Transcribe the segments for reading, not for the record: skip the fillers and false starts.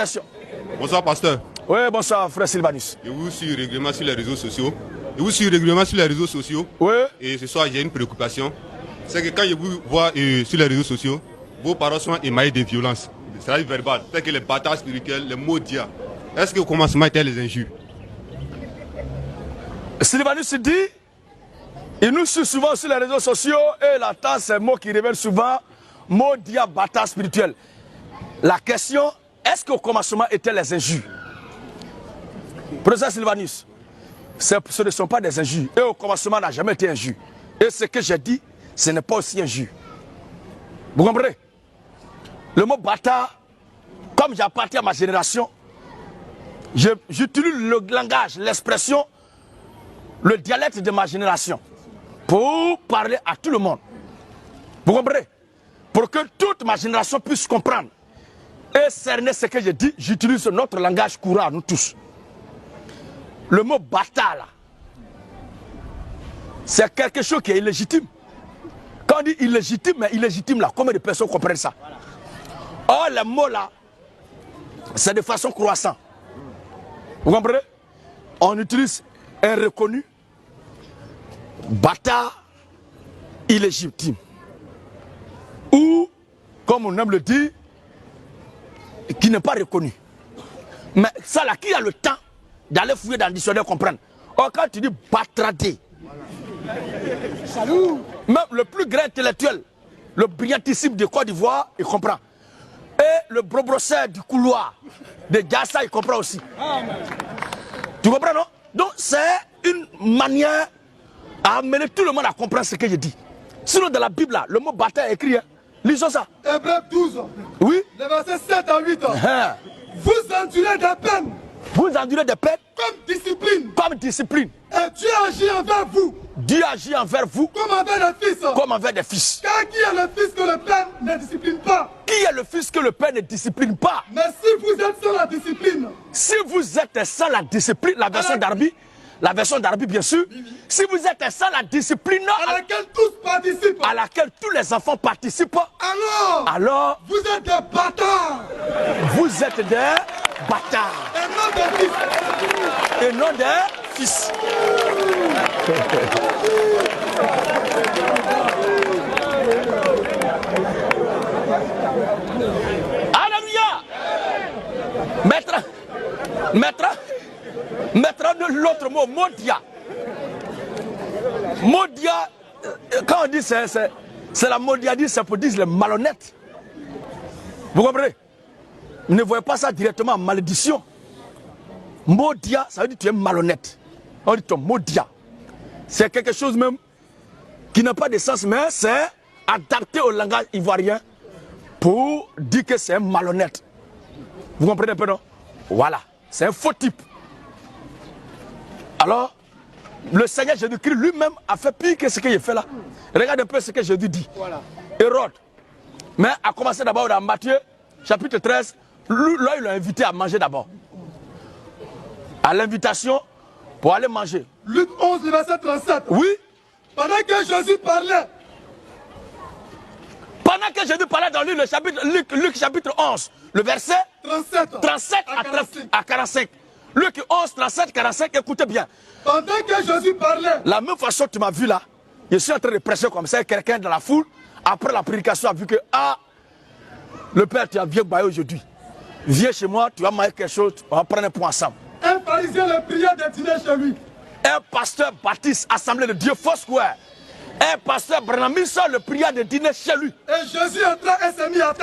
question. Bonsoir, pasteur. Oui, bonsoir, frère Sylvanus. Je vous suis régulièrement sur les réseaux sociaux. Oui. Et ce soir, j'ai une préoccupation. C'est que quand je vous vois sur les réseaux sociaux, vos paroles sont émaillées de violence. C'est-à-dire verbal. C'est que les batailles spirituelles, les mots d'IA. Est-ce que au commencement étaient les injures? Sylvanus dit, il nous suit souvent sur les réseaux sociaux et la tasse, c'est un mot qui reviennent souvent, mot d'IA, bataille spirituelle. La question, est-ce qu'au commencement étaient les injures? Professeur Sylvanus, ce ne sont pas des injures. Et au commencement n'a jamais été injure. Et ce que j'ai dit, ce n'est pas aussi injure. Vous comprenez? Le mot bâtard, comme j'appartiens à ma génération, j'utilise le langage, l'expression, le dialecte de ma génération pour parler à tout le monde. Vous comprenez? Pour que toute ma génération puisse comprendre et cerner ce que je dis, j'utilise notre langage courant, nous tous. Le mot bâtard là, c'est quelque chose qui est illégitime. Quand on dit illégitime, mais illégitime là, combien de personnes comprennent ça? Or, les mots là, c'est de façon croissante. Vous comprenez? On utilise un reconnu, bâtard, illégitime. Ou, comme on aime le dire, qui n'est pas reconnu. Mais ça là, qui a le temps d'aller fouiller dans le dictionnaire comprendre? Or, quand tu dis batradé, même le plus grand intellectuel, le brillantissime de Côte d'Ivoire, il comprend. Et le brosseur du couloir de Gassa, il comprend aussi. Tu comprends, non? Donc, c'est une manière à amener tout le monde à comprendre ce que je dis. Sinon, dans la Bible, là, le mot bâtard est écrit. Hein? Lisons ça. Hébreux 12. Oui. Les versets 7 à 8. Vous endurez des peines. Vous endurez des peines. Comme discipline. Comme discipline. Et Dieu agit envers vous. Dieu agit envers vous. Comme envers des fils. Comme envers des fils. Car qui est le fils que le père ne discipline pas? Qui est le fils que le père ne discipline pas? Mais si vous êtes sans la discipline. Si vous êtes sans la discipline, la version d'Arbi, bien sûr. Si vous êtes sans la discipline à laquelle tous participent, à laquelle tous les enfants participent, alors vous êtes des bâtards. Vous êtes des bâtards. Et non des fils. Et non des fils. Alléluia. Mettra de l'autre mot, modia. Modia, quand on dit c'est la modiadie, c'est pour dire les malhonnêtes. Vous comprenez? Ne voyez pas ça directement en malédiction. Modia, ça veut dire que tu es malhonnête. On dit ton modia. C'est quelque chose même qui n'a pas de sens, mais c'est adapté au langage ivoirien pour dire que c'est un malhonnête. Vous comprenez un peu, non? Voilà, c'est un faux type. Alors, le Seigneur Jésus-Christ lui-même a fait pire que ce que j'ai fait là. Regarde un peu ce que Jésus dit. Voilà. Hérode. Mais a commencé d'abord dans Matthieu, chapitre 13. Là, il l'a invité à manger d'abord. À l'invitation pour aller manger. Luc 11, verset 37. Oui. Pendant que Jésus parlait. Pendant que Jésus parlait dans Luc chapitre 11, le verset 37 à 45. Luc 11, 37, 45, écoutez bien. Pendant que Jésus parlait. La même façon que tu m'as vu là, je suis en train de prêcher comme ça, quelqu'un dans la foule, après la prédication a vu que, le Père, tu as bien baillé aujourd'hui. Viens chez moi, tu vas manger quelque chose, on va prendre un point ensemble. Un pharisien le priait de dîner chez lui. Un pasteur baptiste, Assemblée de Dieu, Foursquare. Un pasteur Branamis le priait de dîner chez lui. Et Jésus entra et s'est mis à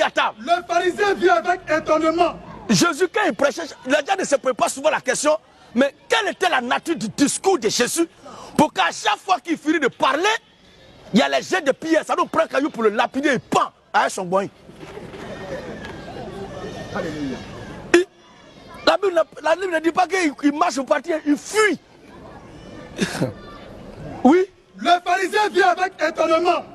table. Le pharisien vit avec étonnement. Jésus, quand il prêchait, les gens ne se posent pas souvent la question, mais quelle était la nature du discours de Jésus pour qu'à chaque fois qu'il finit de parler, il y a les jets de pierre, ça nous prend un caillou pour le lapider et pan à son boin. La Bible ne dit pas qu'il marche au parti, il fuit. Oui. Le pharisien vit avec étonnement.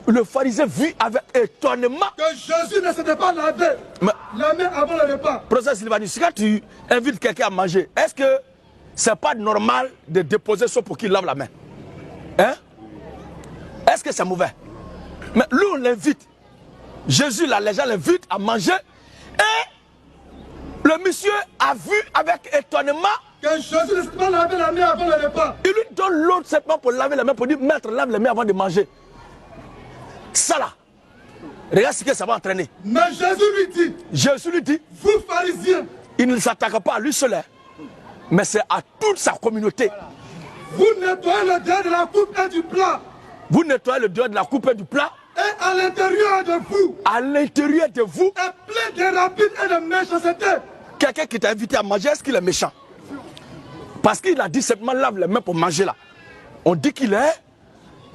Le pharisien vit avec étonnement que Jésus ne s'était pas lavé la main avant le repas. Professeur Sylvanus, quand tu invites quelqu'un à manger, est-ce que c'est pas normal de déposer ça pour qu'il lave la main? Hein? Est-ce que c'est mauvais? Mais lui, on l'invite. Jésus, là, les gens l'invitent à manger et Le monsieur a vu avec étonnement que Jésus ne lavait la main avant le repas. Il lui donne l'eau simplement pour laver les mains, pour dire maître, lave les mains avant de manger. Ça là, regarde ce que ça va entraîner. Mais Jésus lui dit, vous pharisiens, il ne s'attaque pas à lui seul, mais c'est à toute sa communauté. Vous nettoyez le dehors de la coupe et du plat. Vous nettoyez le dehors de la coupe et du plat. Et à l'intérieur de vous. À l'intérieur de vous. Est plein de rapide et de méchanceté. Quelqu'un qui t'a invité à manger, est-ce qu'il est méchant? Parce qu'il a dit simplement lave les mains pour manger là. On dit qu'il est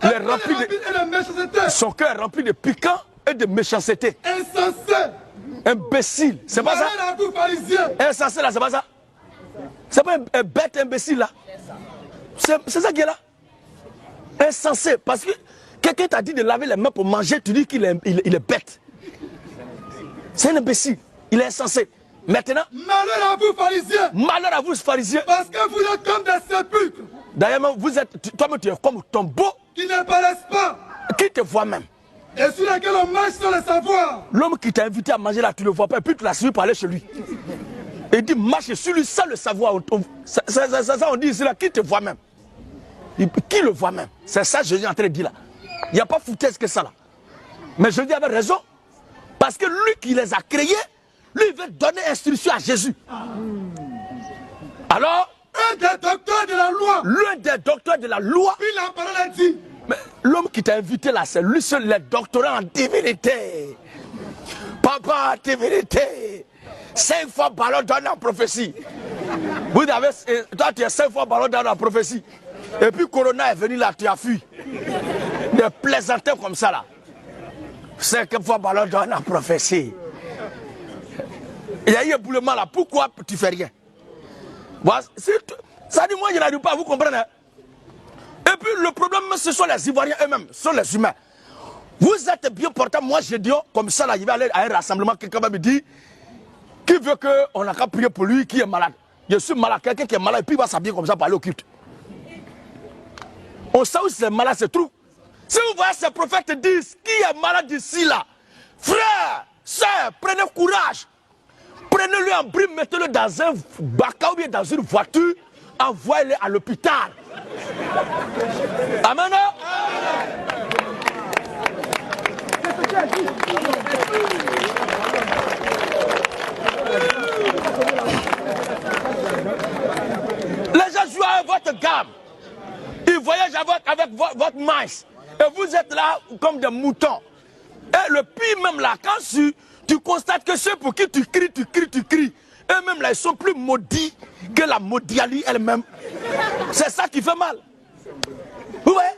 rempli de méchanceté. Son cœur est rempli de piquant et de méchanceté. Insensé. Imbécile. C'est pas ça? Insensé là, c'est pas ça? C'est pas un bête imbécile là? C'est ça qui est là? Insensé. Parce que quelqu'un t'a dit de laver les mains pour manger, tu dis qu'il est bête. C'est un imbécile. Il est insensé. Maintenant, malheur à vous pharisiens. Malheur à vous pharisiens. Parce que vous êtes comme des sépulcres. D'ailleurs, toi-même tu es comme tombeau. Qui ne paraissent pas. Qui te voit même. Et sur laquelle on marche sans le savoir. L'homme qui t'a invité à manger là, tu ne le vois pas. Et puis tu l'as suivi pour aller chez lui. Et il dit marche sur lui sans le savoir. Ça on dit ici là, qui te voit même. Qui le voit même. C'est ça que Jésus est en train de dire là. Il n'y a pas foutaise que ça là. Mais Jésus avait raison. Parce que lui qui les a créés, lui il veut donner instruction à Jésus. Alors, un des docteurs de la loi. L'un des docteurs de la loi. Puis la parole a dit. Mais l'homme qui t'a invité là, c'est lui seul, le doctorat en divinité. Papa, divinité. 5 fois ballon d'or en prophétie. Vous avez, toi tu es 5 fois ballon d'or en prophétie. Et puis Corona est venu là, tu as fui. Des plaisantins comme ça là. 5 fois ballon d'or en prophétie. Il y a eu un éboulement là, pourquoi tu fais rien? Ça dit moi je n'arrive pas, vous comprenez? Et puis le problème ce sont les Ivoiriens eux-mêmes, ce sont les humains. Vous êtes bien portants, moi je dis comme ça là, je vais aller à un rassemblement, quelqu'un va me dire qui veut qu'on n'a qu'à prier pour lui qui est malade. Je suis malade, quelqu'un qui est malade et puis il va s'habiller comme ça pour aller au culte. On sait où ces malades se trouvent. Si vous voyez ces prophètes disent qui est malade ici là, frère, sœur, prenez courage. Prenez-le en brime, mettez-le dans un baca ou bien dans une voiture, envoyez-le à l'hôpital. Amen. Les gens jouent avec votre gamme. Ils voyagent avec votre maïs. Et vous êtes là comme des moutons. Et le pire même là, quand tu constates que ceux pour qui tu cries, eux-mêmes là, ils sont plus maudits que la maudialie elle-même. C'est ça qui fait mal. Vous voyez?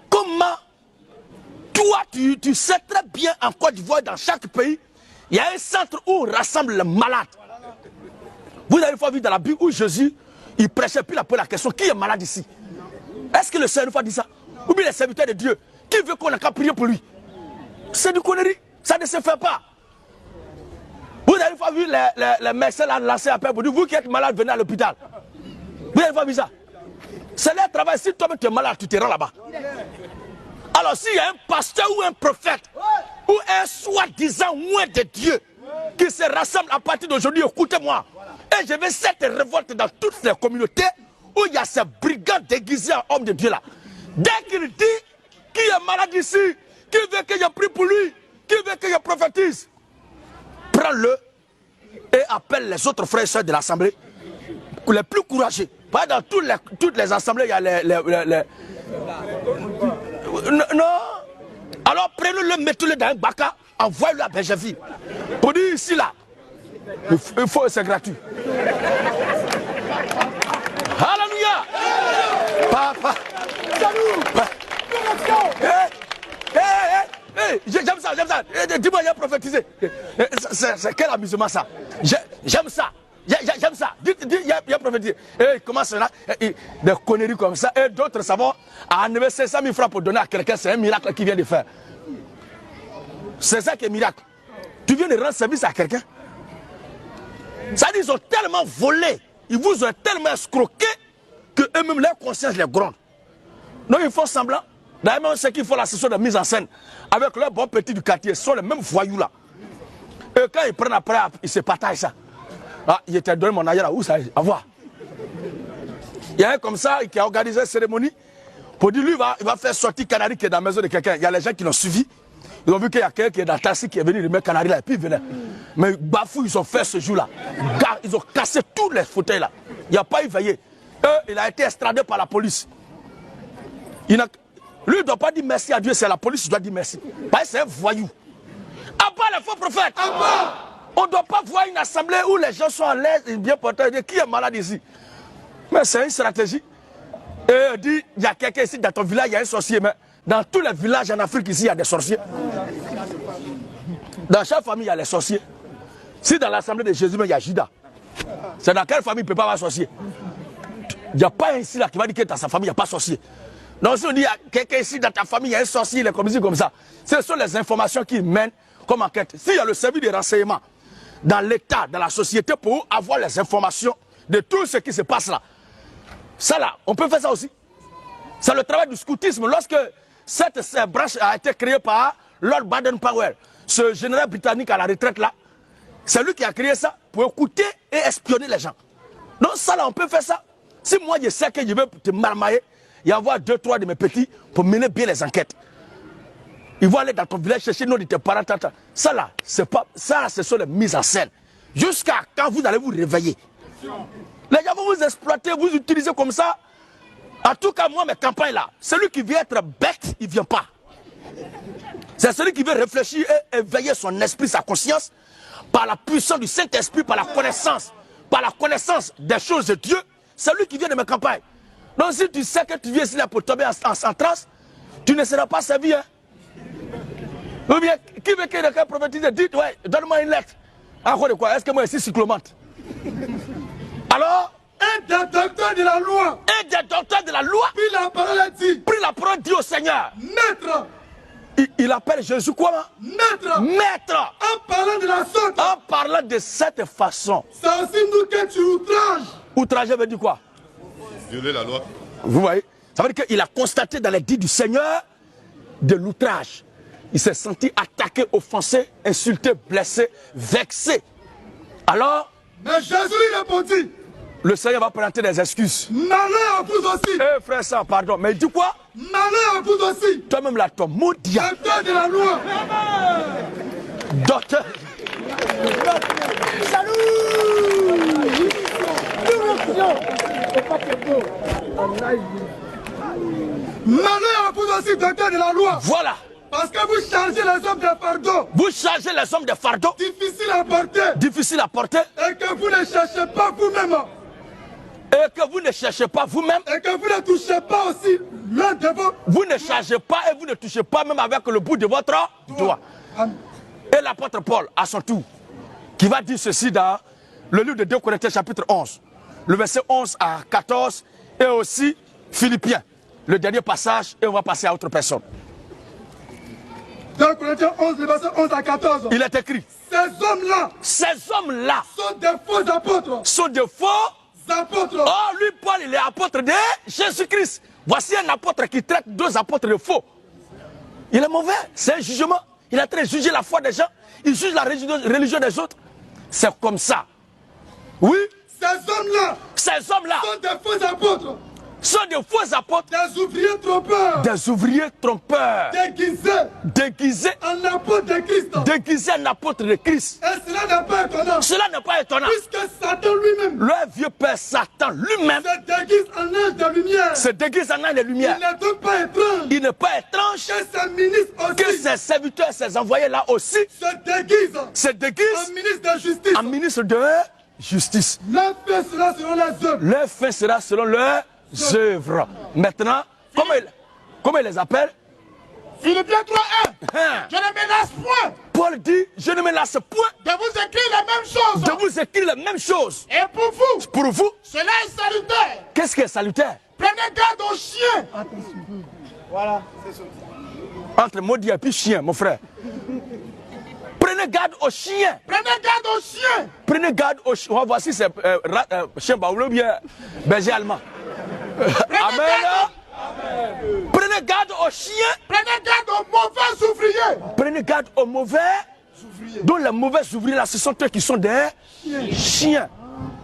Comment toi, tu sais très bien en Côte d'Ivoire, dans chaque pays, il y a un centre où on rassemble les malades. Vous avez une fois vu dans la Bible où Jésus, il prêchait, puis il a posé la question, qui est malade ici? Est-ce que le Seigneur une fois dit ça? Ou bien les serviteurs de Dieu, qui veut qu'on ait qu'à prier pour lui? C'est du connerie, ça ne se fait pas. Vous avez une fois vu les médecins là lancer appel pour dire, vous qui êtes malade, venez à l'hôpital. Vous avez une fois vu ça? C'est leur travail, si toi-même tu es malade, tu te rends là-bas. Alors s'il y a un pasteur ou un prophète, ou un soi-disant loin de Dieu, qui se rassemble à partir d'aujourd'hui, écoutez-moi, et je vais cette révolte dans toutes les communautés où il y a ces brigands déguisés en hommes de Dieu là. Dès qu'il dit qui est malade ici, qui veut que je prie pour lui, qui veut que je prophétise, prends-le et appelle les autres frères et soeurs de l'assemblée, les plus courageux. Pas dans toutes les assemblées, il y a les non. Alors prenez-le, mettez-le dans un baca, envoyez-le à Benjaville. Pour dire ici là, il faut, c'est gratuit. Alléluia. Papa. J'aime ça. Dis-moi, il a prophétisé. C'est quel amusement ça? J'aime ça. J'aime ça. Il a prophétisé. Et comment cela? Des conneries comme ça. Et d'autres savants à enlever 500 000 francs pour donner à quelqu'un. C'est un miracle qu'il vient de faire. C'est ça qui est miracle. Tu viens de rendre service à quelqu'un. Ça dit, ils ont tellement volé. Ils vous ont tellement escroqué que eux-mêmes, leur conscience les gronde. Donc ils font semblant. D'ailleurs, ceux qui font la session de mise en scène avec leurs bons petits du quartier sont les mêmes voyous là. Et quand ils prennent après, ils se partagent ça. Ah, il était donné mon ailleurs là, où ça est? À voir. Il y a un comme ça qui a organisé une cérémonie pour dire lui, il va faire sortir Canari qui est dans la maison de quelqu'un. Il y a les gens qui l'ont suivi. Ils ont vu qu'il y a quelqu'un qui est dans le taxi qui est venu remettre Canari là et puis il venait. Mais Bafou, ils ont fait ce jour-là. Ils ont cassé tous les fauteuils là. Il n'y a pas eu veillé. Il a été extradé par la police. Lui, il ne doit pas dire merci à Dieu, c'est à la police qui doit dire merci. Parce que c'est un voyou. À part les faux prophètes. On ne doit pas voir une assemblée où les gens sont à l'aise et bien portés. Qui est malade ici? Mais c'est une stratégie. Et il dit, il y a quelqu'un ici dans ton village, il y a un sorcier. Mais dans tous les villages en Afrique ici, il y a des sorciers. Dans chaque famille, il y a les sorciers. Si dans l'assemblée de Jésus, il y a Judas, c'est dans quelle famille il ne peut pas avoir sorcier? Il n'y a pas un ici là qui va dire que dans sa famille, il n'y a pas sorcier. Donc si on dit, il y a quelqu'un ici dans ta famille, il y a un sorcier, il est comme ça. Ce sont les informations qui mènent comme enquête. S'il y a le service de renseignement dans l'État, dans la société, pour avoir les informations de tout ce qui se passe là, ça là, on peut faire ça aussi. C'est le travail du scoutisme. Lorsque cette branche a été créée par Lord Baden-Powell, ce général britannique à la retraite là, c'est lui qui a créé ça pour écouter et espionner les gens. Donc ça là, on peut faire ça. Si moi je sais que je veux te marmailler, il y avoir 2-3 de mes petits pour mener bien les enquêtes. Ils vont aller dans ton village chercher nos de tes parents. Ça là, c'est pas ça, ce sont les mises en scène. Jusqu'à quand vous allez vous réveiller. Les gens vont vous exploiter, vous utiliser comme ça. En tout cas, moi, mes campagnes là, celui qui veut être bête, il ne vient pas. C'est celui qui veut réfléchir et éveiller son esprit, sa conscience, par la puissance du Saint-Esprit, par la connaissance des choses de Dieu. C'est lui qui vient de mes campagnes. Donc si tu sais que tu viens ici là pour tomber en transe, tu ne seras pas servi. Hein? Ou bien, qui veut que quelqu'un prophétise, dites, ouais, donne-moi une lettre. À quoi de quoi? Est-ce que moi ici cyclomante? Alors, un des docteurs de la loi. Un des docteurs de la loi. Puis la parole dit. Pris la parole dit au Seigneur. Maître. Il appelle Jésus quoi? Maître. Maître. En parlant de la sorte. En parlant de cette façon. C'est aussi nous que tu outrages. Outrager veut dire quoi? Violer la loi. Vous voyez? Ça veut dire qu'il a constaté dans les dits du Seigneur de l'outrage. Il s'est senti attaqué, offensé, insulté, blessé, vexé. Alors, mais Jésus lui répondit. Le Seigneur va présenter des excuses. Malheur à vous aussi. Eh frère, ça, pardon. Mais il dit quoi? Malheur à vous aussi. Toi-même là, toi, maudit. Docteur de la loi. Docteur. Malheur à vous aussi, docteur de la loi. Voilà. Parce que vous chargez les hommes de fardeaux. Vous chargez les hommes de fardeaux. Difficile à porter. Difficile à porter. Et que vous ne cherchez pas vous-même. Et que vous ne cherchez pas vous-même. Et que vous ne touchez pas aussi l'un de vos. Vous ne chargez pas et vous ne touchez pas même avec le bout de votre doigt. Et l'apôtre Paul, à son tour, qui va dire ceci dans le livre de 2 Corinthiens chapitre 11, le verset 11 à 14, et aussi Philippiens, le dernier passage, et on va passer à autre personne. 2 Corinthiens 11, le verset 11 à 14. Il est écrit. Ces hommes-là sont des faux apôtres. Sont des faux apôtres. Oh, lui, Paul, il est apôtre de Jésus-Christ. Voici un apôtre qui traite deux apôtres de faux. Il est mauvais. C'est un jugement. Il est en train de juger la foi des gens. Il juge la religion des autres. C'est comme ça. Oui. Ces hommes-là sont des faux apôtres. Sont des faux apôtres. Des ouvriers trompeurs. Des ouvriers trompeurs. Déguisés en apôtres de Christ. Déguisés en apôtres de Christ. Et cela n'est pas étonnant. Cela n'est pas étonnant. Puisque Satan lui-même. Le vieux père Satan lui-même. Se déguise en ange de lumière. Se déguise en ange de lumière. Il n'est donc pas étrange. Il n'est pas étrange. Que ses ministres aussi. Que ses serviteurs, ses envoyés là aussi. Se déguisent. En ministre de justice. En ministre de justice. Leur fin sera selon leurs œuvres. Leur fin sera selon leurs œuvres. Maintenant, comment il les appelle? Philippiens 3:1. Je ne menace point. Paul dit, je ne menace point. De vous écrire les mêmes choses. De vous écrire les mêmes choses. Et pour vous. Pour vous. Cela est salutaire. Qu'est-ce qui est salutaire? Prenez garde aux chiens. Voilà, c'est ça. Entre maudit et puis chien, mon frère. Prenez garde aux chiens. Prenez garde aux chiens. Prenez garde aux chiens. On va voir si c'est chien baoulé ou bien berger allemand. Amen. Amen. Prenez garde aux chiens. Prenez garde aux mauvais ouvriers. Prenez garde aux mauvais Donc les mauvais ouvriers là, ce sont eux qui sont des chiens.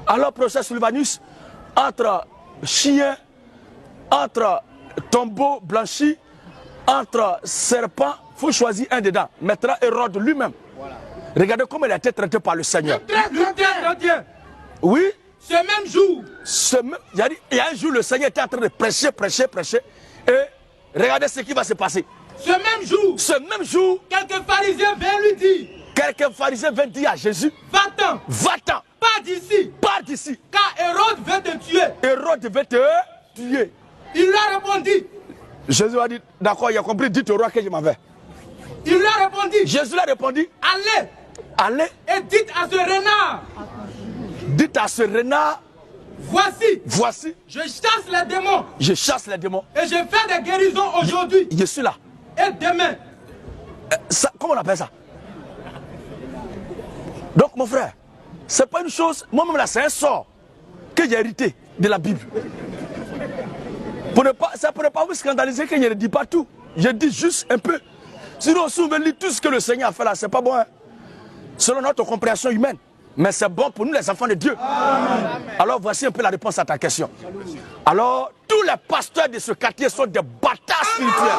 Alors, professeur Sylvanus, entre chiens, entre tombeau blanchi, entre serpent, il faut choisir un dedans. Mettra Hérode lui-même. Voilà. Regardez comment il a été traité par le Seigneur. Très. Oui. Ce même jour. Il y a un jour, le Seigneur était en train de prêcher. Et regardez ce qui va se passer. Ce même jour. Quelques pharisiens viennent lui dire. À Jésus. Va-t'en. Pars d'ici. Car Hérode veut te tuer. Il lui a répondu. Jésus a dit, d'accord, il a compris, dites au roi que je m'en vais. Il lui a répondu. Jésus lui a répondu. Allez. Et dites à ce renard. Voici. Je chasse les démons. Et je fais des guérisons aujourd'hui. Je suis là. Et demain. Comment on appelle ça? Donc mon frère, c'est pas une chose, moi-même là c'est un sort que j'ai hérité de la Bible. Ça pour ne pas vous scandaliser que je ne dis pas tout. Je dis juste un peu. Sinon, si vous lire tout ce que le Seigneur a fait là, c'est pas bon. Hein? Selon notre compréhension humaine. Mais c'est bon pour nous les enfants de Dieu. Amen. Alors voici un peu la réponse à ta question. Alors, tous les pasteurs de ce quartier sont des bâtards spirituels.